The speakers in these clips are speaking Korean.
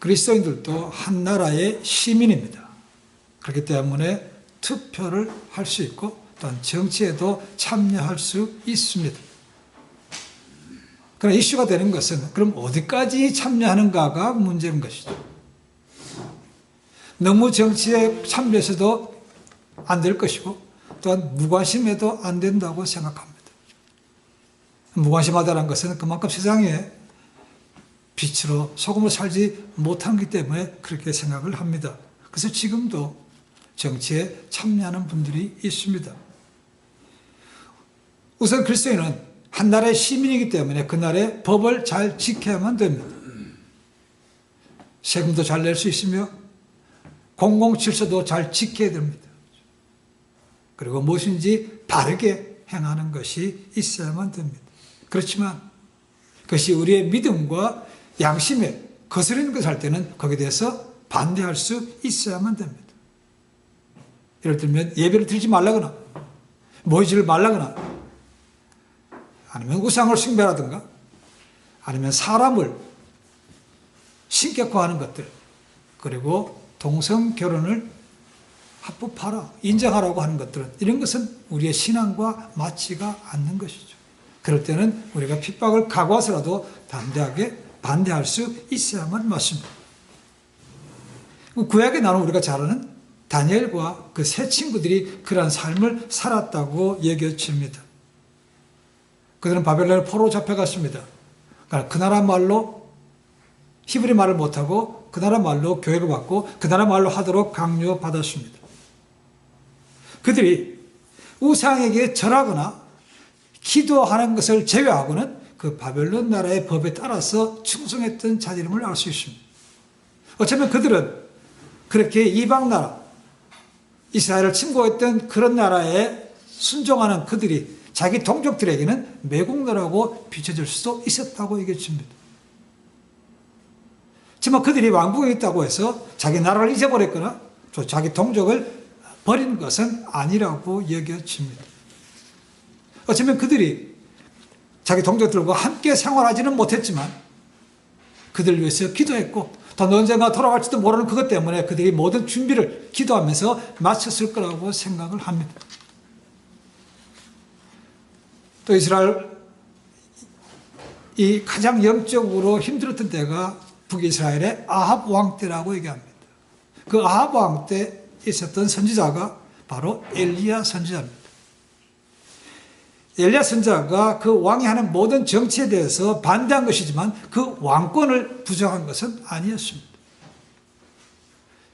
그리스도인들도 한 나라의 시민입니다. 그렇기 때문에 투표를 할 수 있고 또한 정치에도 참여할 수 있습니다. 그러나 이슈가 되는 것은 그럼 어디까지 참여하는가가 문제인 것이죠. 너무 정치에 참여해서도 안 될 것이고 또한 무관심해도 안 된다고 생각합니다. 무관심하다는 것은 그만큼 세상에 빛으로 소금으로 살지 못하기 때문에 그렇게 생각을 합니다. 그래서 지금도 정치에 참여하는 분들이 있습니다. 우선 그리스도인은 한 나라의 시민이기 때문에 그 나라의 법을 잘 지켜야만 됩니다. 세금도 잘 낼 수 있으며 공공질서도 잘 지켜야 됩니다. 그리고 무엇인지 바르게 행하는 것이 있어야만 됩니다. 그렇지만 그것이 우리의 믿음과 양심에 거스르는 것을 할 때는 거기에 대해서 반대할 수 있어야만 됩니다. 예를 들면 예배를 드리지 말라거나 모이지를 말라거나 아니면 우상을 숭배하든가 아니면 사람을 신격화하는 것들 그리고 동성 결혼을 합법화하라 인정하라고 하는 것들은 이런 것은 우리의 신앙과 맞지가 않는 것이죠. 그럴 때는 우리가 핍박을 각오해서라도 담대하게 반대할 수 있어야만 맞습니다. 구약에 나오는 우리가 잘 아는 다니엘과 그 세 친구들이 그러한 삶을 살았다고 얘기해집니다. 그들은 바벨론에 포로 잡혀갔습니다. 그러니까 그 나라 말로 히브리 말을 못하고 그 나라 말로 교육을 받고 그 나라 말로 하도록 강요받았습니다. 그들이 우상에게 절하거나 기도하는 것을 제외하고는 그 바벨론 나라의 법에 따라서 충성했던 자들임을 알 수 있습니다. 어쩌면 그들은 그렇게 이방 나라, 이스라엘을 침공했던 그런 나라에 순종하는 그들이 자기 동족들에게는 매국노라고 비춰질 수도 있었다고 얘기해줍니다. 하지만 그들이 왕궁에 있다고 해서 자기 나라를 잊어버렸거나 또 자기 동족을 버린 것은 아니라고 얘기해줍니다. 어쩌면 그들이 자기 동족들과 함께 생활하지는 못했지만 그들을 위해서 기도했고 또 언젠가 돌아갈지도 모르는 그것 때문에 그들이 모든 준비를 기도하면서 마쳤을 거라고 생각을 합니다. 또 이스라엘이 가장 영적으로 힘들었던 때가 북이스라엘의 아합 왕 때라고 얘기합니다. 그 아합 왕 때 있었던 선지자가 바로 엘리야 선지자입니다. 엘리야 선지자가 그 왕이 하는 모든 정치에 대해서 반대한 것이지만 그 왕권을 부정한 것은 아니었습니다.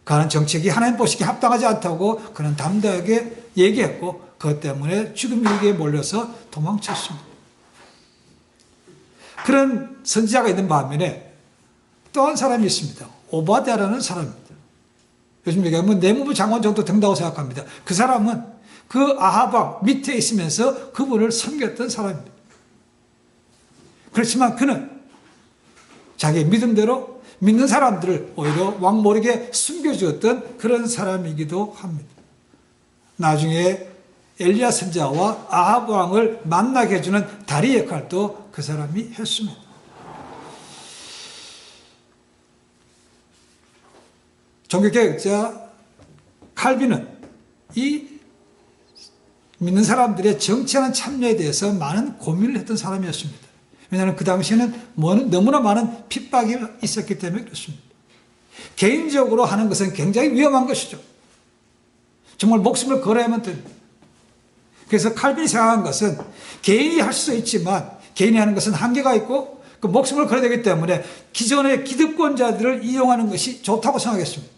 그는 정책이 하나님 보시기에 합당하지 않다고 그는 담대하게 얘기했고 그것 때문에 죽음 위기에 몰려서 도망쳤습니다. 그런 선지자가 있는 반면에 또 한 사람이 있습니다. 오바댜라는 사람입니다. 요즘 얘기하면 내무부 장관 정도 된다고 생각합니다. 그 사람은 그 아합 왕 밑에 있으면서 그분을 섬겼던 사람입니다. 그렇지만 그는 자기의 믿음대로 믿는 사람들을 오히려 왕 모르게 숨겨주었던 그런 사람이기도 합니다. 나중에 엘리야 선지자와 아합 왕을 만나게 해주는 다리 역할도 그 사람이 했습니다. 종교개혁자 칼빈은 이 믿는 사람들의 정치하는 참여에 대해서 많은 고민을 했던 사람이었습니다. 왜냐하면 그 당시에는 너무나 많은 핍박이 있었기 때문에 그렇습니다. 개인적으로 하는 것은 굉장히 위험한 것이죠. 정말 목숨을 걸어야만 됩니다. 그래서 칼빈이 생각한 것은 개인이 할 수 있지만 개인이 하는 것은 한계가 있고 그 목숨을 걸어야 되기 때문에 기존의 기득권자들을 이용하는 것이 좋다고 생각했습니다.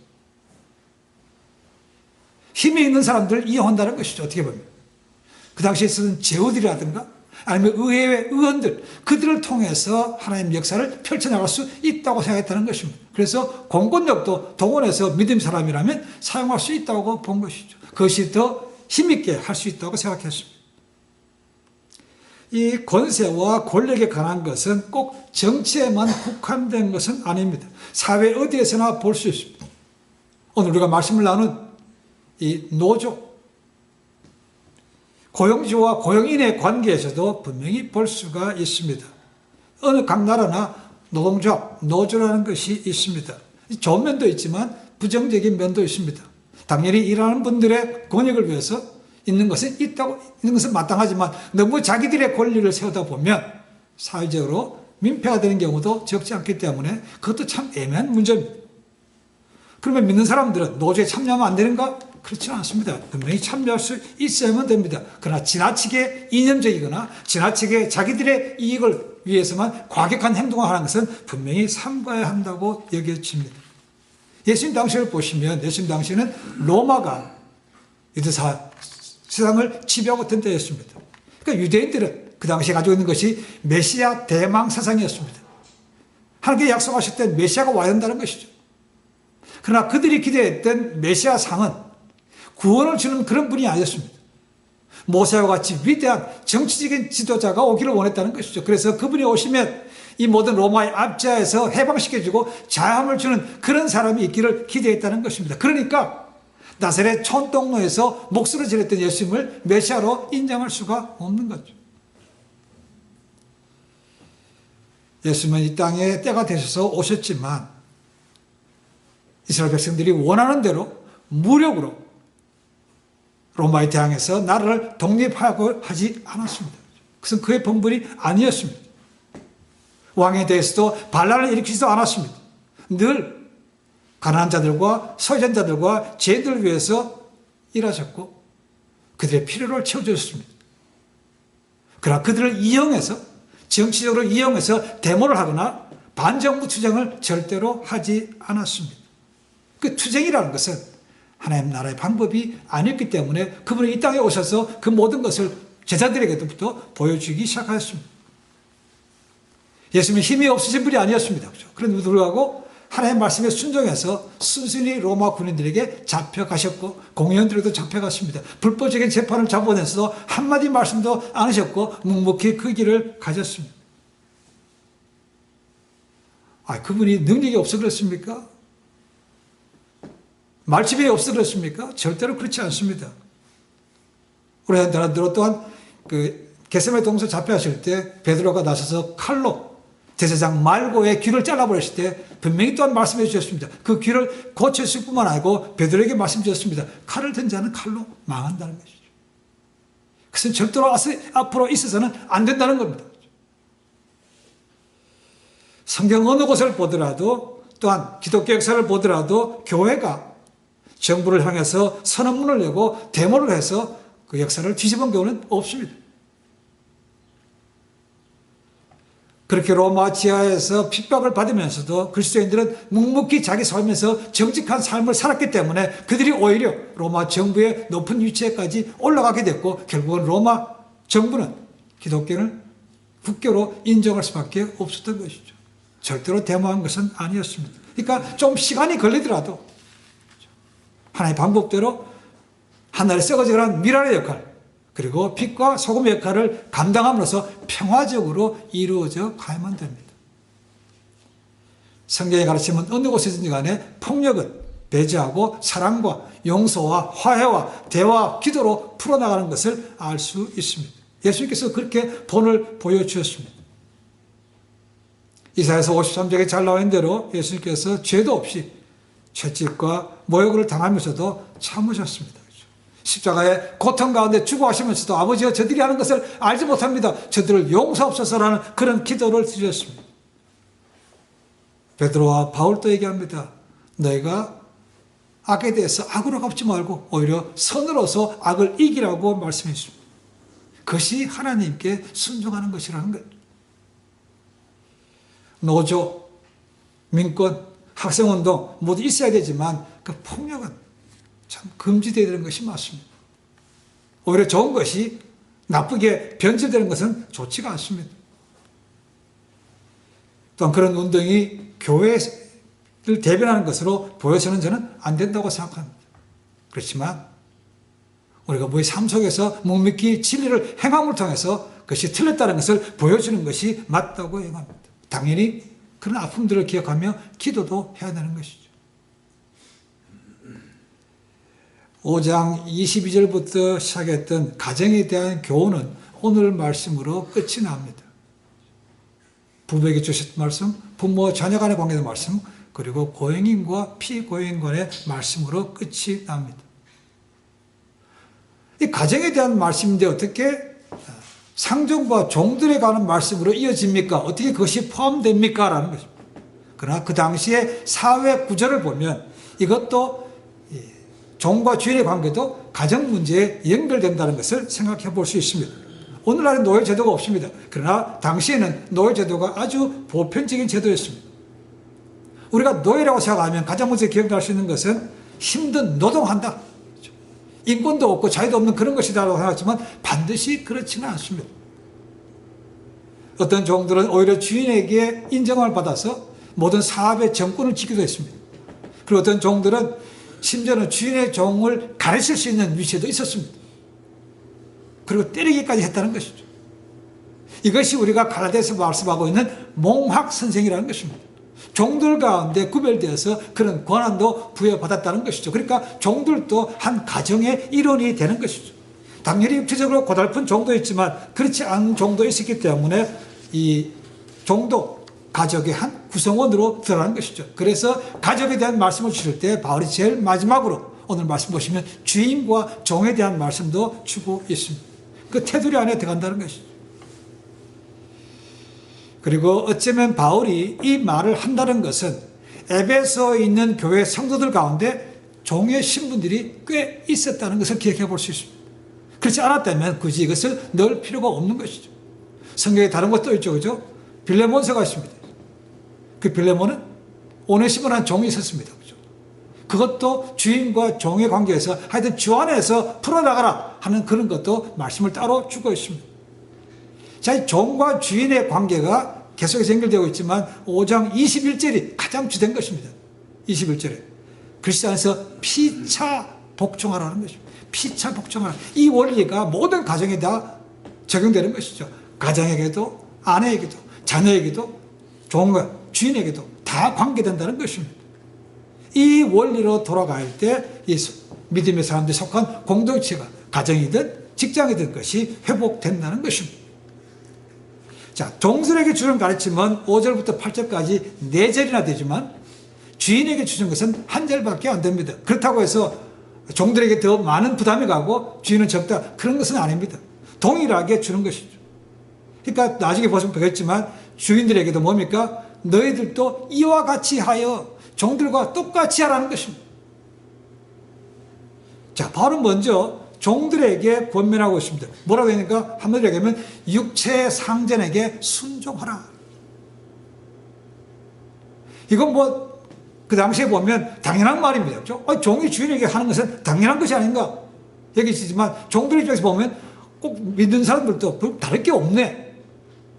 힘이 있는 사람들을 이용한다는 것이죠. 어떻게 보면. 그 당시에 있었던 제후들이라든가 아니면 의회의 의원들 그들을 통해서 하나님의 역사를 펼쳐나갈 수 있다고 생각했다는 것입니다. 그래서 공권력도 동원해서 믿음 사람이라면 사용할 수 있다고 본 것이죠. 그것이 더 힘있게 할 수 있다고 생각했습니다. 이 권세와 권력에 관한 것은 꼭 정치에만 국한된 것은 아닙니다. 사회 어디에서나 볼 수 있습니다. 오늘 우리가 말씀을 나눈 이 노조, 고용주와 고용인의 관계에서도 분명히 볼 수가 있습니다. 어느 각 나라나 노동조합, 노조라는 것이 있습니다. 좋은 면도 있지만 부정적인 면도 있습니다. 당연히 일하는 분들의 권익을 위해서 있는 것은 마땅하지만 너무 자기들의 권리를 세우다 보면 사회적으로 민폐가 되는 경우도 적지 않기 때문에 그것도 참 애매한 문제입니다. 그러면 믿는 사람들은 노조에 참여하면 안 되는가? 그렇지 않습니다. 분명히 참여할 수 있어야만 됩니다. 그러나 지나치게 이념적이거나 지나치게 자기들의 이익을 위해서만 과격한 행동을 하는 것은 분명히 삼가야 한다고 여겨집니다. 예수님 당시를 보시면 예수님 당시는 로마가 유대 세상을 지배하고 있던 때였습니다. 그러니까 유대인들은 그 당시에 가지고 있는 것이 메시아 대망 사상이었습니다. 하나님께 약속하실 때 메시아가 와야 한다는 것이죠. 그러나 그들이 기대했던 메시아 상은 구원을 주는 그런 분이 아니었습니다. 모세와 같이 위대한 정치적인 지도자가 오기를 원했다는 것이죠. 그래서 그분이 오시면 이 모든 로마의 압제에서 해방시켜주고 자유함을 주는 그런 사람이 있기를 기대했다는 것입니다. 그러니까 나사렛 촌동로에서 목소리 지렸던 예수님을 메시아로 인정할 수가 없는 거죠. 예수님은 이 땅에 때가 되셔서 오셨지만 이스라엘 백성들이 원하는 대로 무력으로 로마에 대항해서 나라를 독립하고 하지 않았습니다. 그것은 그의 본분이 아니었습니다. 왕에 대해서도 반란을 일으키지도 않았습니다. 늘 가난한 자들과 소외된 자들과 죄인들을 위해서 일하셨고 그들의 필요를 채워주셨습니다. 그러나 그들을 이용해서 정치적으로 이용해서 데모를 하거나 반정부 투쟁을 절대로 하지 않았습니다. 그 투쟁이라는 것은 하나님 나라의 방법이 아니었기 때문에 그분이 이 땅에 오셔서 그 모든 것을 제자들에게부터 보여주기 시작하였습니다. 예수님은 힘이 없으신 분이 아니었습니다. 그런데도 불구하고 하나님의 말씀에 순종해서 순순히 로마 군인들에게 잡혀가셨고 공의원들에게도 잡혀갔습니다. 불법적인 재판을 잡아내서도 한마디 말씀도 안 하셨고 묵묵히 그 길을 가셨습니다. 그분이 능력이 없어 그렇습니까? 말집이 없어 그렇습니까? 절대로 그렇지 않습니다. 우리 사람들은 또한 겟세마네 동산 잡혀가실 때 베드로가 나서서 칼로 제사장 말고의 귀를 잘라버렸을 때 분명히 또한 말씀해 주셨습니다. 그 귀를 고쳤을 뿐만 아니고 베드로에게 말씀 주셨습니다. 칼을 든 자는 칼로 망한다는 것이죠. 그것은 절대로 앞으로 있어서는 안 된다는 겁니다. 성경 어느 곳을 보더라도 또한 기독교 역사를 보더라도 교회가 정부를 향해서 선언문을 내고 데모를 해서 그 역사를 뒤집은 경우는 없습니다. 그렇게 로마 지하에서 핍박을 받으면서도 그리스도인들은 묵묵히 자기 삶에서 정직한 삶을 살았기 때문에 그들이 오히려 로마 정부의 높은 위치에까지 올라가게 됐고 결국은 로마 정부는 기독교를 국교로 인정할 수밖에 없었던 것이죠. 절대로 데모한 것은 아니었습니다. 그러니까 좀 시간이 걸리더라도 하나님의 방법대로 하늘에 썩어져가는 미랄의 역할 그리고 빛과 소금의 역할을 감당함으로써 평화적으로 이루어져 가야만 됩니다. 성경의 가르침은 어느 곳이든지 간에 폭력은 배제하고 사랑과 용서와 화해와 대화, 기도로 풀어나가는 것을 알 수 있습니다. 예수님께서 그렇게 본을 보여주셨습니다. 이사야서 53장에 잘 나와 있는 대로 예수님께서 죄도 없이 채찍과 모욕을 당하면서도 참으셨습니다. 십자가의 고통 가운데 죽어가시면서도 아버지가 저들이 하는 것을 알지 못합니다. 저들을 용서하옵소서라는 그런 기도를 드렸습니다. 베드로와 바울도 얘기합니다. 너희가 악에 대해서 악으로 갚지 말고 오히려 선으로서 악을 이기라고 말씀했습니다. 그것이 하나님께 순종하는 것이라는 거예요. 노조, 민권, 학생운동 모두 있어야 되지만 그 폭력은 참 금지되어야 되는 것이 맞습니다. 오히려 좋은 것이 나쁘게 변질되는 것은 좋지가 않습니다. 또한 그런 운동이 교회를 대변하는 것으로 보여서는 저는 안 된다고 생각합니다. 그렇지만 우리가 우리 삶 속에서 묵묵히 진리를 행함을 통해서 그것이 틀렸다는 것을 보여주는 것이 맞다고 생각합니다. 당연히 그런 아픔들을 기억하며 기도도 해야 되는 것이죠. 5장 22절부터 시작했던 가정에 대한 교훈은 오늘 말씀으로 끝이 납니다. 부부에게 주셨던 말씀, 부모 자녀 간의 관계의 말씀, 그리고 고용인과 피고용인간의 말씀으로 끝이 납니다. 이 가정에 대한 말씀인데 어떻게 상종과 종들에 관한 말씀으로 이어집니까? 어떻게 그것이 포함됩니까? 라는 것입니다. 그러나 그 당시에 사회 구조를 보면 이것도 종과 주인의 관계도 가정 문제에 연결된다는 것을 생각해 볼 수 있습니다. 오늘날은 노예 제도가 없습니다. 그러나 당시에는 노예 제도가 아주 보편적인 제도였습니다. 우리가 노예라고 생각하면 가장 먼저 기억날 수 있는 것은 힘든 노동한다, 인권도 없고 자유도 없는 그런 것이다라고 생각하지만 반드시 그렇지는 않습니다. 어떤 종들은 오히려 주인에게 인정을 받아서 모든 사업의 정권을 지키기도 했습니다. 그리고 어떤 종들은 심지어는 주인의 종을 가르칠 수 있는 위치에도 있었습니다. 그리고 때리기까지 했다는 것이죠. 이것이 우리가 갈라디아서 말씀하고 있는 몽학 선생이라는 것입니다. 종들 가운데 구별되어서 그런 권한도 부여받았다는 것이죠. 그러니까 종들도 한 가정의 일원이 되는 것이죠. 당연히 육체적으로 고달픈 종도 있지만 그렇지 않은 종도 있었기 때문에 이 종도 가족의 한 구성원으로 드러나는 것이죠. 그래서 가족에 대한 말씀을 주실 때 바울이 제일 마지막으로 오늘 말씀 보시면 주인과 종에 대한 말씀도 주고 있습니다. 그 테두리 안에 들어간다는 것이죠. 그리고 어쩌면 바울이 이 말을 한다는 것은 에베소에 있는 교회 성도들 가운데 종의 신분들이 꽤 있었다는 것을 기억해 볼 수 있습니다. 그렇지 않았다면 굳이 이것을 넣을 필요가 없는 것이죠. 성경에 다른 것도 있죠, 그죠? 빌레몬서가 있습니다. 그 빌레몬은 오네시모라는 종이 있었습니다. 그죠? 그것도 주인과 종의 관계에서 하여튼 주 안에서 풀어나가라 하는 그런 것도 말씀을 따로 주고 있습니다. 자, 종과 주인의 관계가 계속해서 연결되고 있지만 5장 21절이 가장 주된 것입니다. 21절에 그리스도 안에서 피차 복종하라는 것입니다. 피차 복종하라. 이 원리가 모든 가정에 다 적용되는 것이죠. 가정에게도 아내에게도 자녀에게도 종과 주인에게도 다 관계된다는 것입니다. 이 원리로 돌아갈 때 이 믿음의 사람들이 속한 공동체가 가정이든 직장이든 것이 회복된다는 것입니다. 자, 종들에게 주는 가르침은 5절부터 8절까지 4절이나 되지만 주인에게 주는 것은 한 절밖에 안 됩니다. 그렇다고 해서 종들에게 더 많은 부담이 가고 주인은 적다, 그런 것은 아닙니다. 동일하게 주는 것이죠. 그러니까 나중에 보시면 보겠지만 주인들에게도 뭡니까? 너희들도 이와 같이 하여 종들과 똑같이 하라는 것입니다. 자, 바로 먼저 종들에게 권면하고 있습니다. 뭐라고 하니까 한마디로 얘기하면 육체의 상전에게 순종하라. 이건 뭐 그 당시에 보면 당연한 말입니다. 그렇죠? 종이 주인에게 하는 것은 당연한 것이 아닌가 얘기지만 종들 입장에서 보면 꼭 믿는 사람들도 다를 게 없네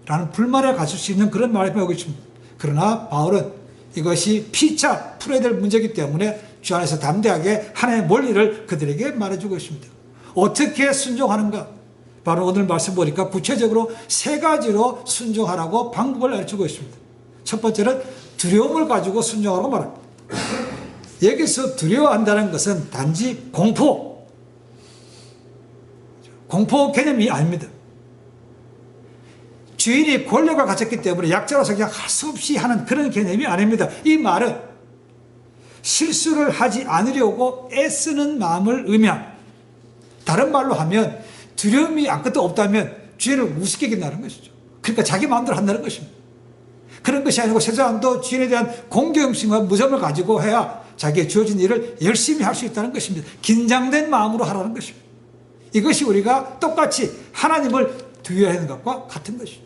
라는 불만을 가질 수 있는 그런 말을 하고 있습니다. 그러나 바울은 이것이 피차 풀어야 될 문제이기 때문에 주 안에서 담대하게 하나님의 원리를 그들에게 말해주고 있습니다. 어떻게 순종하는가? 바로 오늘 말씀 보니까 구체적으로 3가지로 순종하라고 방법을 알려주고 있습니다. 첫 번째는 두려움을 가지고 순종하라고 말합니다. 여기서 두려워한다는 것은 단지 공포 개념이 아닙니다. 주인이 권력을 가졌기 때문에 약자로서 그냥 할 수 없이 하는 그런 개념이 아닙니다. 이 말은 실수를 하지 않으려고 애쓰는 마음을 의미합니다. 다른 말로 하면 두려움이 아무것도 없다면 주인을 우습게 여긴다는 것이죠. 그러니까 자기 마음대로 한다는 것입니다. 그런 것이 아니고 세상도 주인에 대한 공경심과 무덤을 가지고 해야 자기의 주어진 일을 열심히 할 수 있다는 것입니다. 긴장된 마음으로 하라는 것입니다. 이것이 우리가 똑같이 하나님을 두려워하는 것과 같은 것이죠.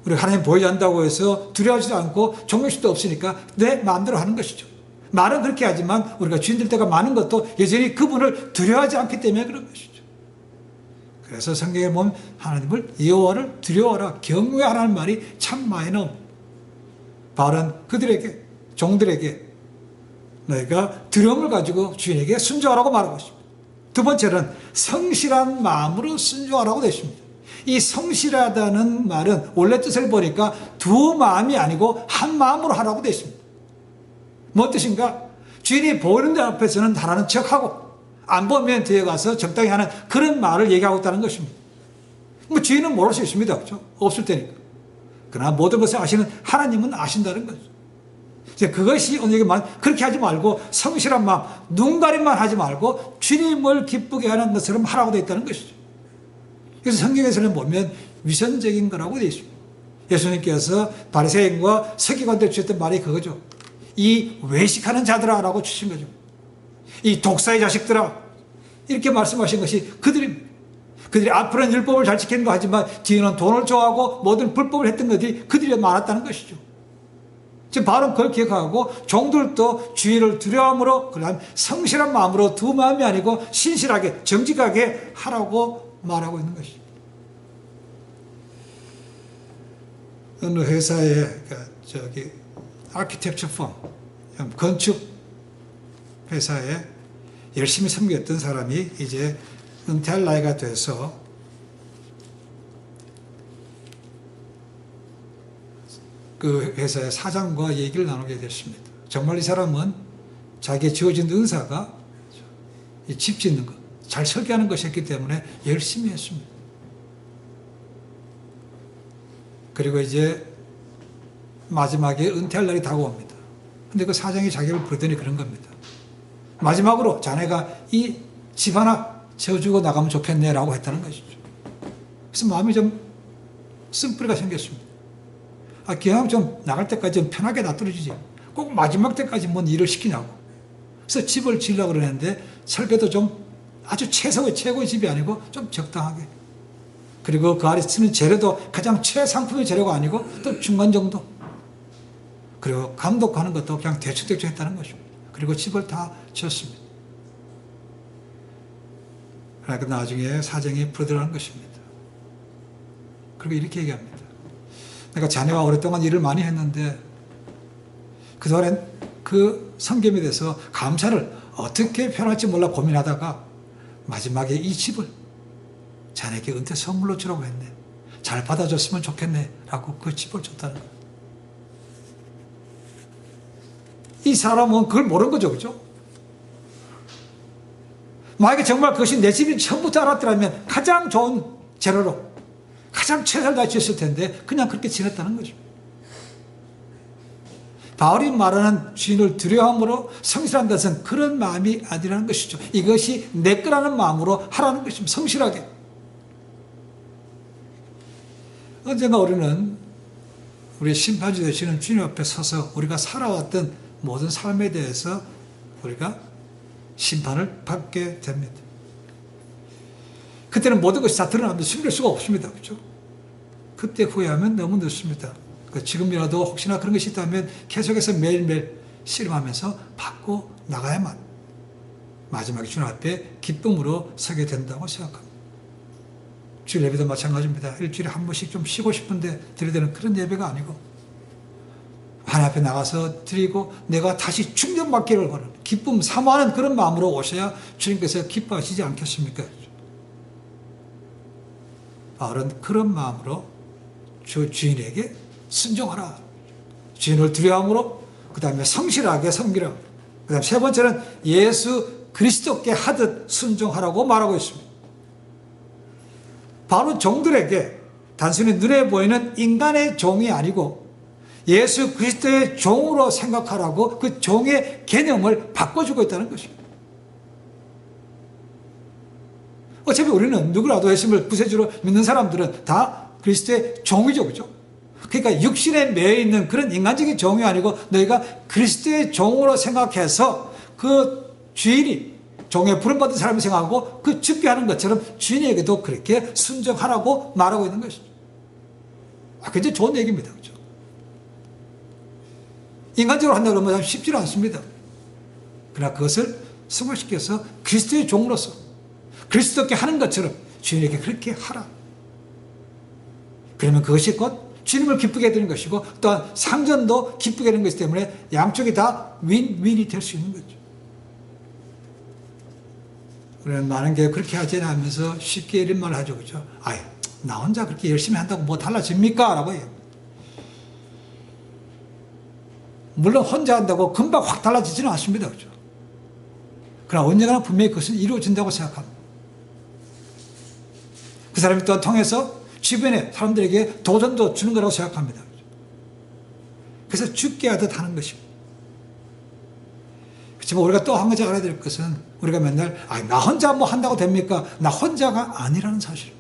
우리가 하나님 보이지 않는다고 해서 두려워하지도 않고 존경심도 없으니까 내 마음대로 하는 것이죠. 말은 그렇게 하지만 우리가 주인 될 때가 많은 것도 여전히 그분을 두려워하지 않기 때문에 그런 것이죠. 그래서 성경에 보면 하나님을 여호와를 두려워하라, 경외하라는 말이 참 많이 나옵니다. 바울은 그들에게, 종들에게 너희가 두려움을 가지고 주인에게 순종하라고 말하고 있습니다. 두 번째는 성실한 마음으로 순종하라고 되어 있습니다. 이 성실하다는 말은 원래 뜻을 보니까 두 마음이 아니고 한 마음으로 하라고 되어 있습니다. 무슨 뜻인가? 주인이 보이는 데 앞에서는 하라는 척하고 안 보면 뒤에 가서 적당히 하는 그런 말을 얘기하고 있다는 것입니다. 뭐 주인은 모를 수 있습니다. 그렇죠? 없을 테니까. 그러나 모든 것을 아시는 하나님은 아신다는 거죠. 이제 그것이 오늘 여기 그렇게 하지 말고 성실한 마음, 눈 가림만 하지 말고 주님을 기쁘게 하는 것처럼 하라고 되어 있다는 것이죠. 그래서 성경에서는 보면 위선적인 거라고 되어 있습니다. 예수님께서 바리새인과 서기관들 주셨던 말이 그거죠. 이 외식하는 자들아라고 주신 거죠. 이 독사의 자식들아, 이렇게 말씀하신 것이 그들입니다. 그들이 앞으로는 율법을 잘 지키는 거 하지만 뒤에는 돈을 좋아하고 모든 불법을 했던 것들이 그들이 많았다는 것이죠. 지금 바로 그걸 기억하고 종들도 주의를 두려움으로, 그다음 성실한 마음으로, 두 마음이 아니고 신실하게 정직하게 하라고 말하고 있는 것이죠. 어느 회사에 아키텍처 펌, 건축 회사에 열심히 섬겼던 사람이 이제 은퇴할 나이가 돼서 그 회사의 사장과 얘기를 나누게 됐습니다. 정말 이 사람은 자기의 주어진 은사가 집 짓는 것, 잘 설계하는 것이었기 때문에 열심히 했습니다. 그리고 이제 마지막에 은퇴할 날이 다가옵니다. 근데 그 사장이 자기를 부르더니 그런 겁니다. 마지막으로 자네가 이 집 하나 지어주고 나가면 좋겠네 라고 했다는 것이죠. 그래서 마음이 좀 쓴뿌리가 생겼습니다. 기왕 좀 나갈 때까지 좀 편하게 놔두어주지, 꼭 마지막 때까지 뭔 일을 시키냐고. 그래서 집을 지으려고 그러는데 설계도 좀 아주 최고의 집이 아니고 좀 적당하게, 그리고 그 안에 쓰는 재료도 가장 최상품의 재료가 아니고 또 중간 정도, 그리고 감독하는 것도 그냥 대충 했다는 것입니다. 그리고 집을 다 지었습니다. 그러니까 나중에 사정이 부르더라는 것입니다. 그리고 이렇게 얘기합니다. 내가 자네와 오랫동안 일을 많이 했는데 그동안엔 그 성김에 대해서 감사를 어떻게 표현할지 몰라 고민하다가 마지막에 이 집을 자네에게 은퇴 선물로 주라고 했네. 잘 받아줬으면 좋겠네 라고 그 집을 줬다는 거예요. 이 사람은 그걸 모르는 거죠. 그죠? 만약에 정말 그것이 내 집인 처음부터 알았더라면 가장 좋은 재료로 가장 최선을 다해 지었을 텐데 그냥 그렇게 지냈다는 거죠. 바울이 말하는 주인을 두려움으로 성실한 것은 그런 마음이 아니라는 것이죠. 이것이 내 거라는 마음으로 하라는 것입니다. 성실하게. 언젠가 우리는 우리 심판주 되시는 주님 앞에 서서 우리가 살아왔던 모든 삶에 대해서 우리가 심판을 받게 됩니다. 그때는 모든 것이 다 드러나면 숨길 수가 없습니다. 그렇죠? 그때 후회하면 너무 늦습니다. 지금이라도 혹시나 그런 것이 있다면 계속해서 매일매일 씨름하면서 받고 나가야만 마지막에 주님 앞에 기쁨으로 서게 된다고 생각합니다. 주일 예배도 마찬가지입니다. 일주일에 한 번씩 좀 쉬고 싶은데 드려야 되는 그런 예배가 아니고 하나님 앞에 나가서 드리고 내가 다시 충전받기를 바라는 기쁨 사모하는 그런 마음으로 오셔야 주님께서 기뻐하시지 않겠습니까? 바울은 그런 마음으로 주 주인에게 순종하라. 주인을 두려움으로, 그 다음에 성실하게 섬기라. 그 다음 세 번째는 예수 그리스도께 하듯 순종하라고 말하고 있습니다. 바로 종들에게 단순히 눈에 보이는 인간의 종이 아니고 예수 그리스도의 종으로 생각하라고 그 종의 개념을 바꿔주고 있다는 것입니다. 어차피 우리는 누구라도 예수님을 구세주로 믿는 사람들은 다 그리스도의 종이죠. 그죠? 그러니까 육신에 매여 있는 그런 인간적인 종이 아니고 너희가 그리스도의 종으로 생각해서 그 주인이 종에 부름받은 사람을 생각하고 그 죽게 하는 것처럼 주인에게도 그렇게 순종하라고 말하고 있는 것이죠. 굉장히 좋은 얘기입니다. 그죠? 인간적으로 한다고 하면 쉽지 않습니다. 그러나 그것을 승화시켜서 그리스도의 종으로서 그리스도께 하는 것처럼 주인에게 그렇게 하라. 그러면 그것이 곧 주님을 기쁘게 해드리는 것이고 또한 상전도 기쁘게 하는 것이기 때문에 양쪽이 다 윈윈이 될 수 있는 거죠. 우리는 많은 게 그렇게 하지 않으면서 쉽게 이런 말을 하죠. 그죠? 아유, 나 혼자 그렇게 열심히 한다고 뭐 달라집니까? 라고 해요. 물론 혼자 한다고 금방 확 달라지지는 않습니다. 그죠? 그러나 언젠가는 분명히 그것은 이루어진다고 생각합니다. 그 사람이 또한 통해서 주변에 사람들에게 도전도 주는 거라고 생각합니다. 그래서 죽게 하듯 하는 것입니다. 하지만 우리가 또 한 가지 알아야 될 것은 우리가 맨날 나 혼자 뭐 한다고 됩니까? 나 혼자가 아니라는 사실.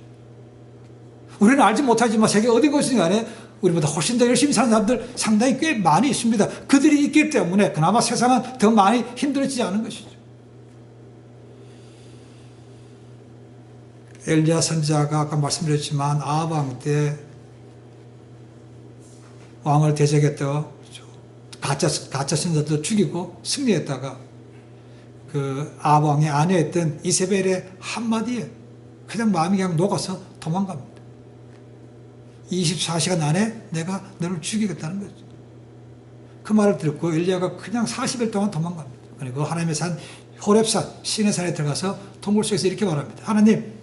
우리는 알지 못하지만 세계 어디 곳이든 간에 우리보다 훨씬 더 열심히 사는 사람들 상당히 꽤 많이 있습니다. 그들이 있기 때문에 그나마 세상은 더 많이 힘들어지지 않은 것이죠. 엘리야 선지자가 아까 말씀드렸지만 아합 왕 때 왕을 대적했던 가짜 선지자도 죽이고 승리했다가 그 아합 왕의 아내였던 이세벨의 한마디에 그냥 마음이 그냥 녹아서 도망갑니다. 24시간 안에 내가 너를 죽이겠다는 거죠. 그 말을 듣고 엘리야가 그냥 40일 동안 도망갑니다. 그리고 하나님의 산 호렙산 신의 산에 들어가서 동굴 속에서 이렇게 말합니다. 하나님,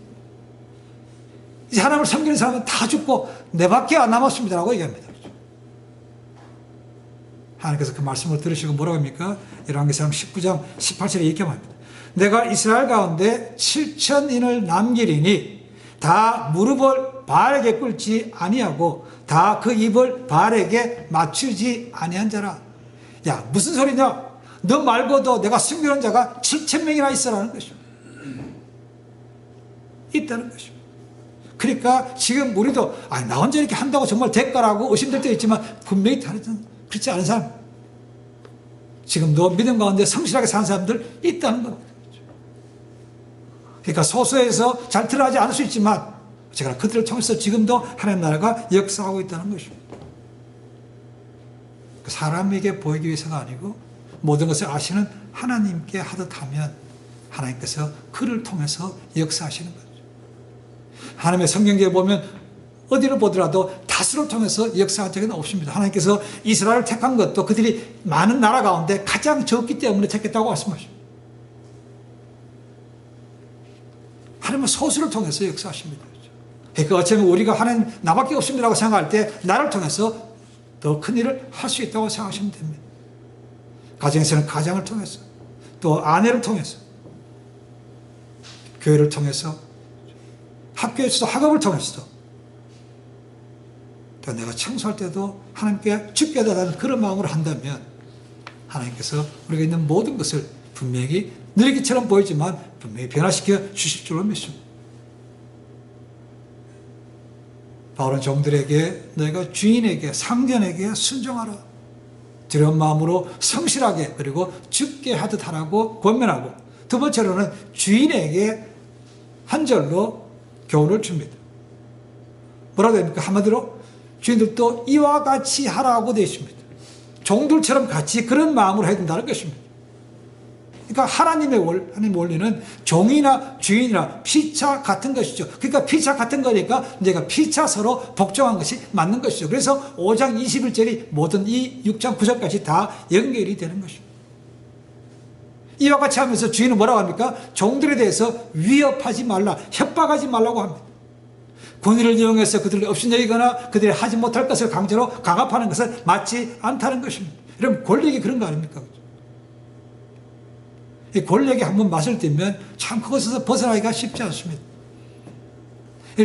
이제 하나님을 섬기는 사람은 다 죽고 내밖에 안 남았습니다 라고 얘기합니다. 하나님께서 그 말씀을 들으시고 뭐라고 합니까? 열왕기상 19장 18절에 이렇게 말합니다. 내가 이스라엘 가운데 7,000인을 남기리니 다 무릎을 바알에게 꿇지 아니하고 다 그 입을 바알에게 맞추지 아니한 자라. 야, 무슨 소리냐? 너 말고도 내가 숨기는 자가 7,000명이나 있어라는 것입니다. 있다는 것입니다. 그러니까 지금 우리도 나 혼자 이렇게 한다고 정말 될까라고 의심될 때 있지만 분명히 그렇지 않은 사람, 지금도 믿음 가운데 성실하게 사는 사람들 있다는 겁니다. 그러니까 소수에서 잘 드러나지 않을 수 있지만 제가 그들을 통해서 지금도 하나님 나라가 역사하고 있다는 것입니다. 사람에게 보이기 위해서가 아니고 모든 것을 아시는 하나님께 하듯 하면 하나님께서 그를 통해서 역사하시는 거죠. 하나님의 성경계에 보면 어디를 보더라도 다수를 통해서 역사한 적은 없습니다. 하나님께서 이스라엘을 택한 것도 그들이 많은 나라 가운데 가장 적기 때문에 택했다고 말씀하십니다. 하나님은 소수를 통해서 역사하십니다. 그러니까 어쩌면 우리가 하나님 나밖에 없습니다라고 생각할 때 나를 통해서 더 큰 일을 할 수 있다고 생각하시면 됩니다. 가정에서는 가장을 통해서, 또 아내를 통해서, 교회를 통해서, 학교에서도 학업을 통해서도, 또 내가 청소할 때도 하나님께 죽게 해달라는 그런 마음으로 한다면 하나님께서 우리가 있는 모든 것을 분명히 늘기처럼 보이지만 분명히 변화시켜 주실 줄로 믿습니다. 바울은 종들에게 너희가 주인에게 상전에게 순종하라, 두려운 마음으로 성실하게 그리고 죽게 하듯 하라고 권면하고, 두 번째로는 주인에게 한 절로 교훈을 줍니다. 뭐라고 됩니까? 한마디로 주인들도 이와 같이 하라고 되어 있습니다. 종들처럼 같이 그런 마음으로 해야 된다는 것입니다. 그러니까 하나님의 원리는 종이나 주인이나 피차 같은 것이죠. 그러니까 피차 같은 거니까 내가 피차 서로 복종한 것이 맞는 것이죠. 그래서 5장 21절이 모든 이 6장 9절까지 다 연결이 되는 것입니다. 이와 같이 하면서 주인은 뭐라고 합니까? 종들에 대해서 위협하지 말라, 협박하지 말라고 합니다. 권위를 이용해서 그들을 업신여기거나 그들이 하지 못할 것을 강제로 강압하는 것은 맞지 않다는 것입니다. 여러분, 권력이 그런 거 아닙니까? 이 권력에 한번 맛을 들면 참 그것에서 벗어나기가 쉽지 않습니다.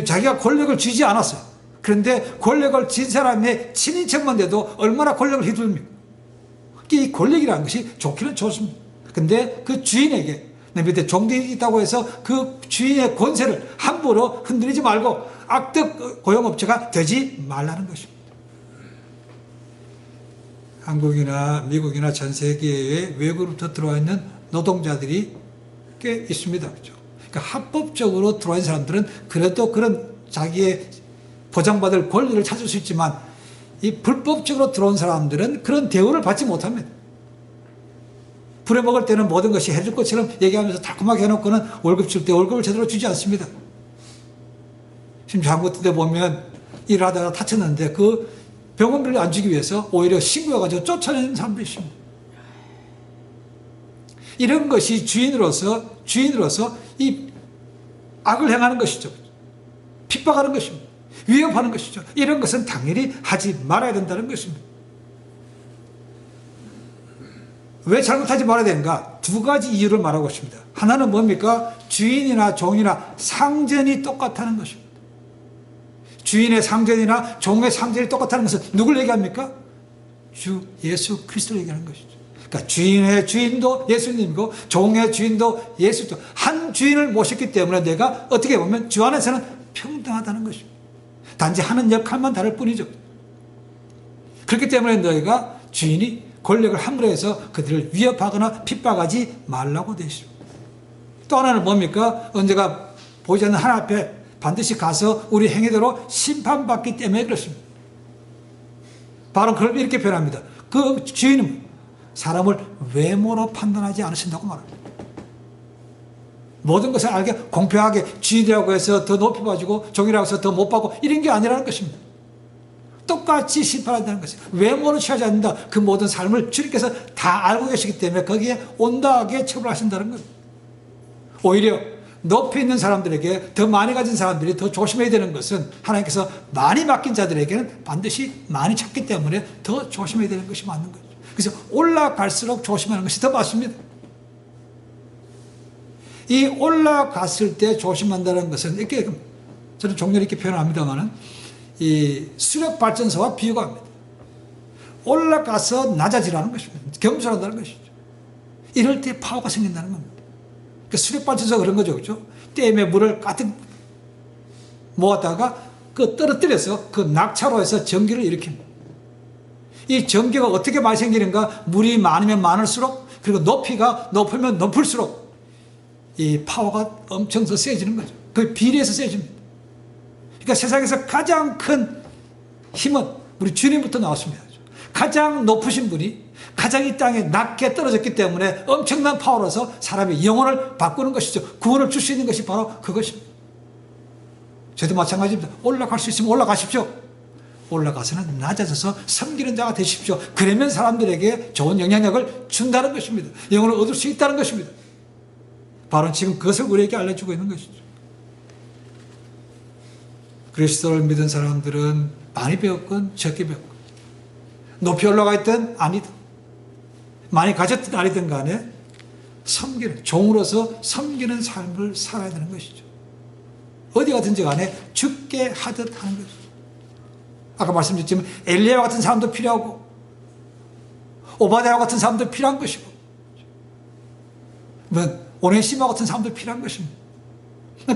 자기가 권력을 쥐지 않았어요. 그런데 권력을 쥔 사람의 친인척만 돼도 얼마나 권력을 휘둘립니까? 이 권력이라는 것이 좋기는 좋습니다. 근데 그 주인에게, 내 밑에 종들이 있다고 해서 그 주인의 권세를 함부로 흔들리지 말고 악덕 고용업체가 되지 말라는 것입니다. 한국이나 미국이나 전 세계에 외국으로부터 들어와 있는 노동자들이 꽤 있습니다. 그렇죠? 그러니까 합법적으로 들어와 있는 사람들은 그래도 그런 자기의 보장받을 권리를 찾을 수 있지만 이 불법적으로 들어온 사람들은 그런 대우를 받지 못합니다. 부려먹을 때는 모든 것이 해줄 것처럼 얘기하면서 달콤하게 해놓고는 월급 줄 때 월급을 제대로 주지 않습니다. 지금 한국 때 보면 일하다가 다쳤는데 그 병원비를 안 주기 위해서 오히려 신고해가지고 쫓아내는 사람도 있습니다. 이런 것이 주인으로서 이 악을 행하는 것이죠. 핍박하는 것입니다. 위협하는 것이죠. 이런 것은 당연히 하지 말아야 된다는 것입니다. 왜 잘못하지 말아야 되는가? 두 가지 이유를 말하고 있습니다. 하나는 뭡니까? 주인이나 종이나 상전이 똑같다는 것입니다. 주인의 상전이나 종의 상전이 똑같다는 것은 누굴 얘기합니까? 주 예수 그리스도를 얘기하는 것이죠. 그러니까 주인의 주인도 예수님이고 종의 주인도 예수죠. 한 주인을 모셨기 때문에 내가 어떻게 보면 주 안에서는 평등하다는 것입니다. 단지 하는 역할만 다를 뿐이죠. 그렇기 때문에 너희가 주인이 권력을 함부로 해서 그들을 위협하거나 핍박하지 말라고 되시죠. 또 하나는 뭡니까? 언제가 보이지 않는 하나님 앞에 반드시 가서 우리 행위대로 심판받기 때문에 그렇습니다. 바로 그걸 이렇게 표현합니다. 그 주인은 사람을 외모로 판단하지 않으신다고 말합니다. 모든 것을 알게 공평하게 주인이라고 해서 더 높이 봐주고 종이라고 해서 더 못 받고 이런 게 아니라는 것입니다. 똑같이 심판한다는 것이에요. 외모로 취하지 않는다. 그 모든 삶을 주님께서 다 알고 계시기 때문에 거기에 온당하게 처벌하신다는 겁니다. 오히려 높이 있는 사람들에게 더 많이 가진 사람들이 더 조심해야 되는 것은 하나님께서 많이 맡긴 자들에게는 반드시 많이 찾기 때문에 더 조심해야 되는 것이 맞는 거죠. 그래서 올라갈수록 조심하는 것이 더 맞습니다. 이 올라갔을 때 조심한다는 것은 이렇게 저는 종종 이렇게 표현합니다만은 이 수력발전소와 비유가 합니다. 올라가서 낮아지라는 것입니다. 겸손한다는 것이죠. 이럴 때 파워가 생긴다는 겁니다. 그 수력발전소가 그런 거죠. 그렇죠? 댐에 물을 가득 모았다가 그 떨어뜨려서 그 낙차로 해서 전기를 일으킵니다. 이 전기가 어떻게 많이 생기는가? 물이 많으면 많을수록 그리고 높이가 높으면 높을수록 이 파워가 엄청 더 세지는 거죠. 그 비례해서 세집니다. 그러니까 세상에서 가장 큰 힘은 우리 주님부터 나왔습니다. 가장 높으신 분이 가장 이 땅에 낮게 떨어졌기 때문에 엄청난 파워로서 사람의 영혼을 바꾸는 것이죠. 구원을 줄 수 있는 것이 바로 그것입니다. 저도 마찬가지입니다. 올라갈 수 있으면 올라가십시오. 올라가서는 낮아져서 섬기는 자가 되십시오. 그러면 사람들에게 좋은 영향력을 준다는 것입니다. 영혼을 얻을 수 있다는 것입니다. 바로 지금 그것을 우리에게 알려주고 있는 것이죠. 그리스도를 믿은 사람들은 많이 배웠건 적게 배웠건 높이 올라가 있든 아니든 많이 가졌든 아니든 간에 섬기는 종으로서 섬기는 삶을 살아야 되는 것이죠. 어디 가든지 간에 죽게 하듯 하는 것이죠. 아까 말씀드렸지만 엘리야와 같은 사람도 필요하고 오바댜와 같은 사람도 필요한 것이고 오네시모 같은 사람도 필요한 것입니다.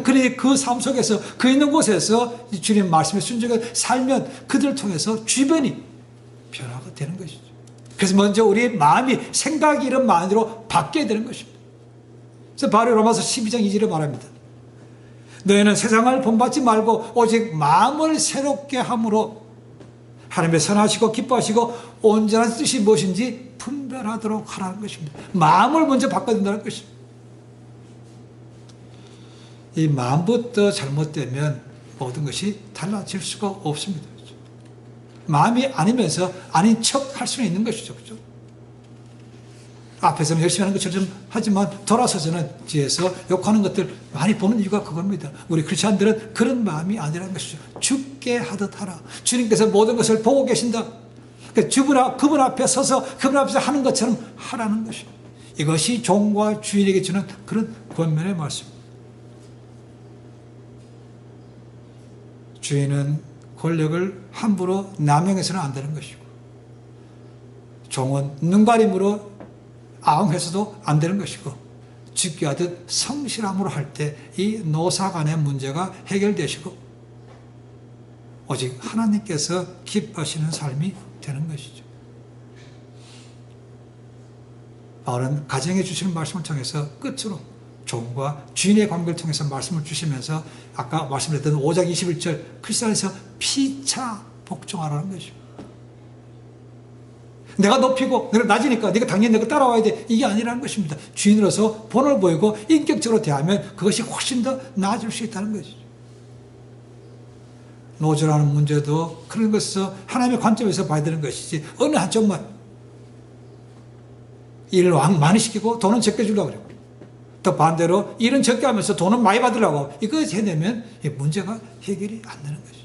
그러니 그 삶 속에서 그 있는 곳에서 주님 말씀에 순종해 살면 그들을 통해서 주변이 변화가 되는 것이죠. 그래서 먼저 우리의 마음이 생각이 이런 마음으로 바뀌어야 되는 것입니다. 그래서 바로 로마서 12장 2절에 말합니다. 너희는 세상을 본받지 말고 오직 마음을 새롭게 함으로 하나님의 선하시고 기뻐하시고 온전한 뜻이 무엇인지 분별하도록 하라는 것입니다. 마음을 먼저 바꿔야 된다는 것입니다. 이 마음부터 잘못되면 모든 것이 달라질 수가 없습니다. 그렇죠? 마음이 아니면서 아닌 척 할 수는 있는 것이죠. 그렇죠? 앞에서는 열심히 하는 것처럼 하지만 돌아서서는 뒤에서 욕하는 것들 많이 보는 이유가 그겁니다. 우리 크리스찬들은 그런 마음이 아니라는 것이죠. 죽게 하듯 하라. 주님께서 모든 것을 보고 계신다. 그러니까 그분 앞에 서서 그분 앞에서 하는 것처럼 하라는 것입니다. 이것이 종과 주인에게 주는 그런 권면의 말씀입니다. 주인은 권력을 함부로 남용해서는 안 되는 것이고 종은 눈가림으로 아웅해서도 안 되는 것이고 죽게 하듯 성실함으로 할 때 이 노사 간의 문제가 해결되시고 오직 하나님께서 기뻐하시는 삶이 되는 것이죠. 바울은 가정해 주시는 말씀을 통해서 끝으로 종과 주인의 관계를 통해서 말씀을 주시면서 아까 말씀드렸던 5장 21절 크리스도 안에서 피차 복종하라는 것이죠. 내가 높이고 내가 낮으니까 네가 당연히 내가 따라와야 돼. 이게 아니라는 것입니다. 주인으로서 본을 보이고 인격적으로 대하면 그것이 훨씬 더 나아질 수 있다는 것이죠. 노조라는 문제도 그런 것에서 하나님의 관점에서 봐야 되는 것이지 어느 한쪽만 일을 많이 시키고 돈은 적게 주려고 그래요. 또 반대로 일은 적게 하면서 돈은 많이 받으려고 이거 해내면 문제가 해결이 안 되는 것이죠.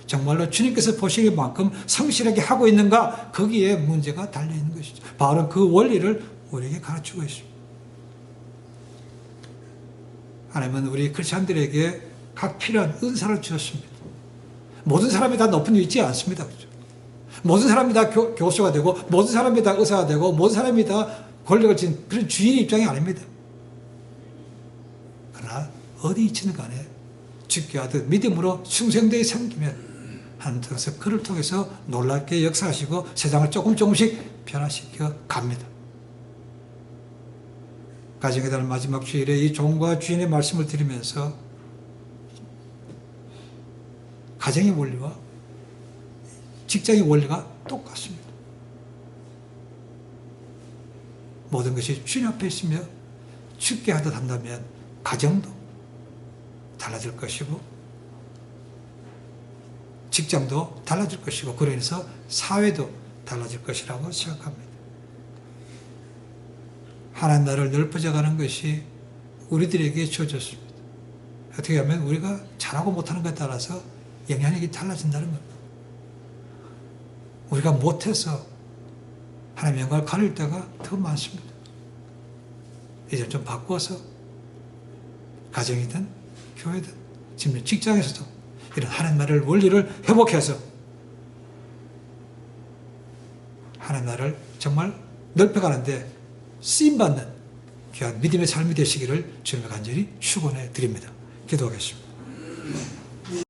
정말로 주님께서 보시기에 만큼 성실하게 하고 있는가 거기에 문제가 달려있는 것이죠. 바로 그 원리를 우리에게 가르치고 있습니다. 하나님은 우리 크리스찬들에게 각 필요한 은사를 주셨습니다. 모든 사람이 다 높은 데 있지 않습니다. 그렇죠? 모든 사람이 다 교수가 되고 모든 사람이 다 의사가 되고 모든 사람이 다 권력을 지닌 그런 주인의 입장이 아닙니다. 그러나 어디 있지는 간에 죽게 하듯 믿음으로 충성되게 섬기면 하나님께서 그를 통해서 놀랍게 역사하시고 세상을 조금씩 변화시켜 갑니다. 가정의 달 마지막 주일에 이 종과 주인의 말씀을 드리면서 가정의 원리와 직장의 원리가 똑같습니다. 모든 것이 주님 앞에 있으며 죽게 하듯 한다면 가정도 달라질 것이고 직장도 달라질 것이고 그로 인해서 사회도 달라질 것이라고 생각합니다. 하나님 나라를 넓어져가는 것이 우리들에게 주어졌습니다. 어떻게 하면 우리가 잘하고 못하는 것에 따라서 영향력이 달라진다는 겁니다. 우리가 못해서 하나님의 영광을 가릴 때가 더 많습니다. 이제 좀 바꾸어서 가정이든 교회든 지금 직장에서도 이런 하나님 나라를 원리를 회복해서 하나님 나라를 정말 넓혀가는데 쓰임받는 귀한 믿음의 삶이 되시기를 주님의 간절히 축원해 드립니다. 기도하겠습니다.